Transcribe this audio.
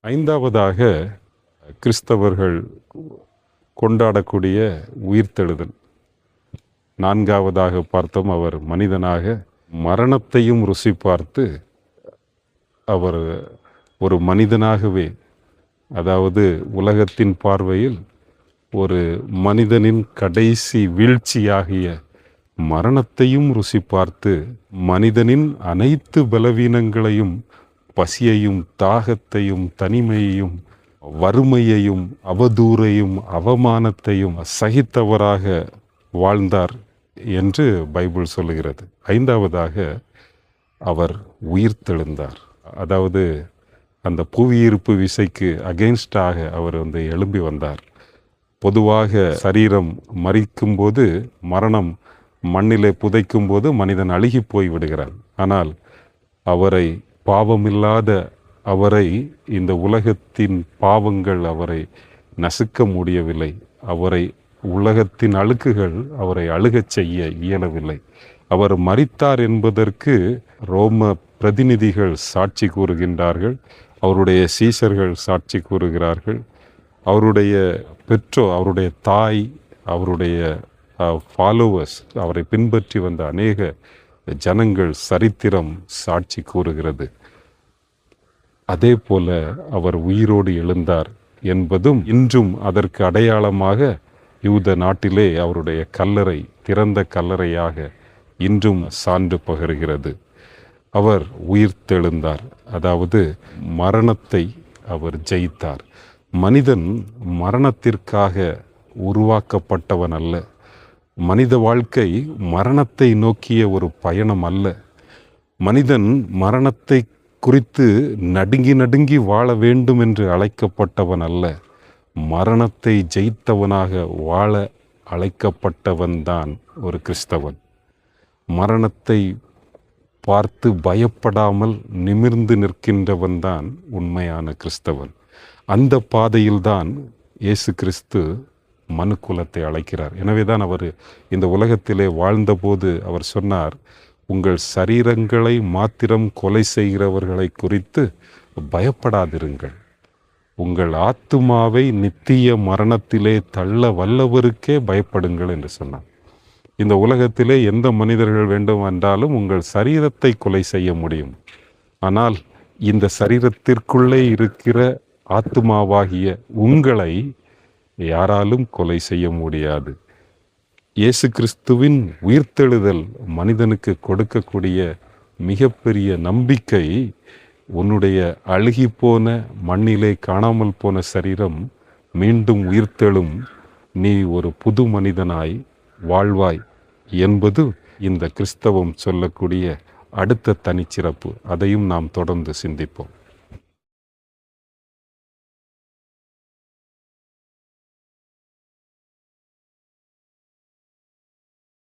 ஐந்தாவதாக கிறிஸ்தவர்கள் கொண்டாடக்கூடிய உயிர்த்தெழுதல். நான்காவதாக பார்த்தோம், அவர் மனிதனாக மரணத்தையும் ருசி பார்த்து அவர் ஒரு மனிதனாகவே, அதாவது உலகத்தின் பார்வையில் ஒரு மனிதனின் கடைசி வீழ்ச்சியாகிய மரணத்தையும் ருசி பார்த்து மனிதனின் அனைத்து பலவீனங்களையும், பசியையும் தாகத்தையும் தனிமையையும் வறுமையையும் அவதூறையும் அவமானத்தையும் சகித்தவராக வாழ்ந்தார் என்று பைபிள் சொல்லுகிறது. ஐந்தாவதாக அவர் உயிர்த்தெழுந்தார். அதாவது அந்த புவியீர்ப்பு விசைக்கு அகெயின்ஸ்டாக அவர் எழும்பி வந்தார். பொதுவாக சரீரம் மரிக்கும்போது, மரணம் மண்ணிலே புதைக்கும் போது மனிதன் அழுகி போய் விடுகிறான். ஆனால் அவரை, பாவமில்லாத அவரை, இந்த உலகத்தின் பாவங்கள் அவரை நசுக்க முடியவில்லை. அவரை, உலகத்தின் அழுக்குகள் அவரை அழுகச் செய்ய இயலவில்லை. அவர் மரித்தார் என்பதற்கு ரோம பிரதிநிதிகள் சாட்சி கூறுகின்றார்கள், அவருடைய சீஷர்கள் சாட்சி கூறுகிறார்கள், அவருடைய பெற்றோர், அவருடைய தாய், அவருடைய ஃபாலோவர்ஸ், அவரை பின்பற்றி வந்த அநேக ஜனங்கள், சரித்திரம் சாட்சி கூறுகிறது. அதே போல அவர் உயிரோடு எழுந்தார் என்பதும் இன்றும் அதற்கு அடையாளமாக யூத நாட்டிலே அவருடைய கல்லறை திறந்த கல்லறையாக இன்றும் சான்று பகருகிறது. அவர் உயிர்த்தெழுந்தார், அதாவது மரணத்தை அவர் ஜெயித்தார். மனிதன் மரணத்திற்காக உருவாக்கப்பட்டவன் அல்ல. மனித வாழ்க்கை மரணத்தை நோக்கிய ஒரு பயணம் அல்ல. மனிதன் மரணத்தை குறித்து நடுங்கி நடுங்கி வாழ வேண்டும் என்று அழைக்கப்பட்டவன் அல்ல. மரணத்தை ஜெயித்தவனாக வாழ அழைக்கப்பட்டவன்தான் ஒரு கிறிஸ்தவன். மரணத்தை பார்த்து பயப்படாமல் நிமிர்ந்து நிற்கின்றவன்தான் உண்மையான கிறிஸ்தவன். அந்த பாதையில்தான் இயேசு கிறிஸ்து மனுக்குலத்தை அழைக்கிறார். எனவே தான் அவர் இந்த உலகத்திலே வாழ்ந்தபோது அவர் சொன்னார், உங்கள் சரீரங்களை மாத்திரம் கொலை செய்கிறவர்களை குறித்து பயப்படாதிருங்கள், உங்கள் ஆத்துமாவை நித்திய மரணத்திலே தள்ள வல்லவருக்கே பயப்படுங்கள் என்று சொன்னார். இந்த உலகத்திலே எந்த மனிதர்கள் வேண்டும் என்றாலும் உங்கள் சரீரத்தை கொலை செய்ய முடியும். ஆனால் இந்த சரீரத்திற்குள்ளே இருக்கிற ஆத்துமாவாகிய உங்களை யாராலும் கொலை செய்ய முடியாது. இயேசு கிறிஸ்துவின் உயிர்த்தெழுதல் மனிதனுக்கு கொடுக்கக்கூடிய மிகப்பெரிய நம்பிக்கை, உன்னுடைய அழுகி போன மண்ணிலே காணாமல் போன சரீரம் மீண்டும் உயிர்த்தெழும், நீ ஒரு புது மனிதனாய் வாழ்வாய் என்பது இந்த கிறிஸ்தவம் சொல்லக்கூடிய அடுத்த தனிச்சிறப்பு. அதையும் நாம் தொடர்ந்து சிந்திப்போம்.